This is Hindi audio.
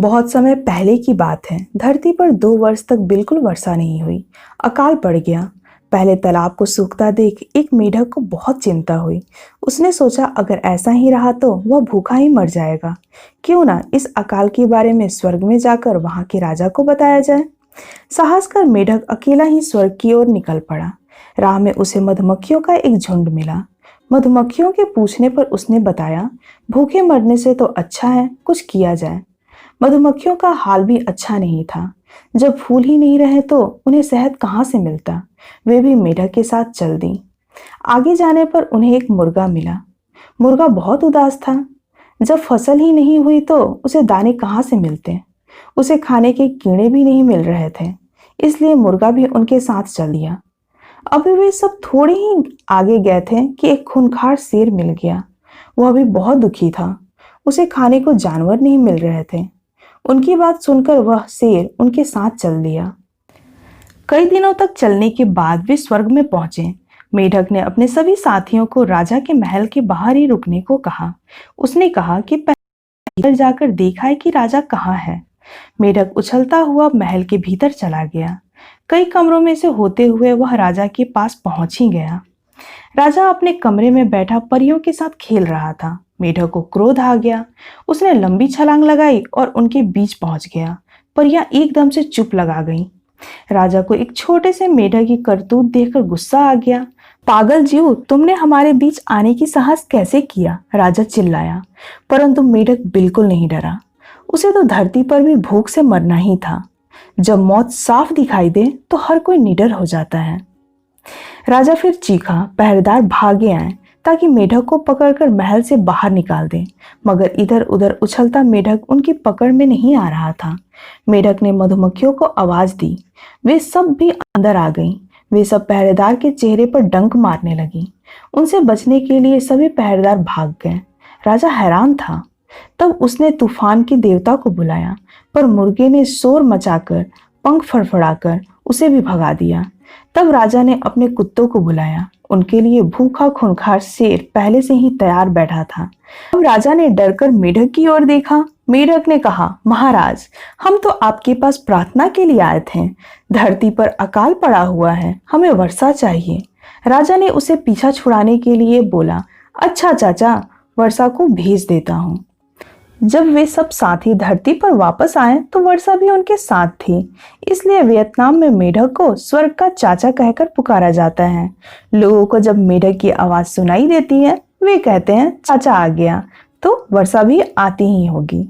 बहुत समय पहले की बात है। धरती पर 2 वर्ष तक बिल्कुल वर्षा नहीं हुई। अकाल पड़ गया। पहले तालाब को सूखता देख एक मेढक को बहुत चिंता हुई। उसने सोचा अगर ऐसा ही रहा तो वह भूखा ही मर जाएगा। क्यों ना इस अकाल के बारे में स्वर्ग में जाकर वहां के राजा को बताया जाए। साहस कर मेढक अकेला ही स्वर्ग की ओर निकल पड़ा। राह में उसे मधुमक्खियों का एक झुंड मिला। मधुमक्खियों के पूछने पर उसने बताया, भूखे मरने से तो अच्छा है कुछ किया जाए। मधुमक्खियों का हाल भी अच्छा नहीं था। जब फूल ही नहीं रहे तो उन्हें शहद कहाँ से मिलता। वे भी मेढक के साथ चल दी। आगे जाने पर उन्हें एक मुर्गा मिला। मुर्गा बहुत उदास था। जब फसल ही नहीं हुई तो उसे दाने कहाँ से मिलते। उसे खाने के कीड़े भी नहीं मिल रहे थे। इसलिए मुर्गा भी उनके साथ चल दिया। अभी वे सब थोड़े ही आगे गए थे कि एक खूंखार शेर मिल गया। वह भी बहुत दुखी था। उसे खाने को जानवर नहीं मिल रहे थे। उनकी बात सुनकर वह शेर उनके साथ चल दिया। कई दिनों तक चलने के बाद वे स्वर्ग में पहुंचे। मेढक ने अपने सभी साथियों को राजा के महल के बाहर ही रुकने को कहा। उसने कहा कि पहले भीतर जाकर देखा है कि राजा कहाँ है। मेढक उछलता हुआ महल के भीतर चला गया। कई कमरों में से होते हुए वह राजा के पास पहुंच ही गया। राजा अपने कमरे में बैठा परियों के साथ खेल रहा था। मेढक को क्रोध आ गया। उसने लंबी छलांग लगाई और उनके बीच पहुंच गया। परियां एकदम से चुप लगा गईं। राजा को एक छोटे से मेढक की करतूत देखकर गुस्सा आ गया। पागल जीव, तुमने हमारे बीच आने की साहस कैसे किया? राजा चिल्लाया। परंतु मेढक बिल्कुल नहीं डरा। उसे तो धरती पर भी भूख से मरना ही था। जब मौत साफ दिखाई दे तो हर कोई निडर हो जाता है। राजा फिर चीखा। पहरेदार भागे आए ताकि मेढक को पकड़कर महल से बाहर निकाल दें, मगर इधर उधर उछलता मेढक उनकी पकड़ में नहीं आ रहा था। मेढक ने मधुमक्खियों को आवाज दी। वे सब भी अंदर आ गईं। वे सब पहरेदार के चेहरे पर डंक मारने लगी। उनसे बचने के लिए सभी पहरेदार भाग गए। राजा हैरान था। तब उसने तूफान के देवता को बुलाया, पर मुर्गे ने शोर मचाकर पंख फड़फड़ाकर उसे भी भगा दिया। तब राजा ने अपने कुत्तों को बुलाया। उनके लिए भूखा खूंखार शेर पहले से ही तैयार बैठा था। अब राजा ने डरकर मेढक की ओर देखा। मेढक ने कहा, महाराज, हम तो आपके पास प्रार्थना के लिए आए थे। धरती पर अकाल पड़ा हुआ है, हमें वर्षा चाहिए। राजा ने उसे पीछा छुड़ाने के लिए बोला, अच्छा चाचा, वर्षा को भेज देता हूँ। जब वे सब साथी धरती पर वापस आए तो वर्षा भी उनके साथ थी। इसलिए वियतनाम में मेढक को स्वर्ग का चाचा कहकर पुकारा जाता है। लोगों को जब मेढक की आवाज सुनाई देती है वे कहते हैं चाचा आ गया, तो वर्षा भी आती ही होगी।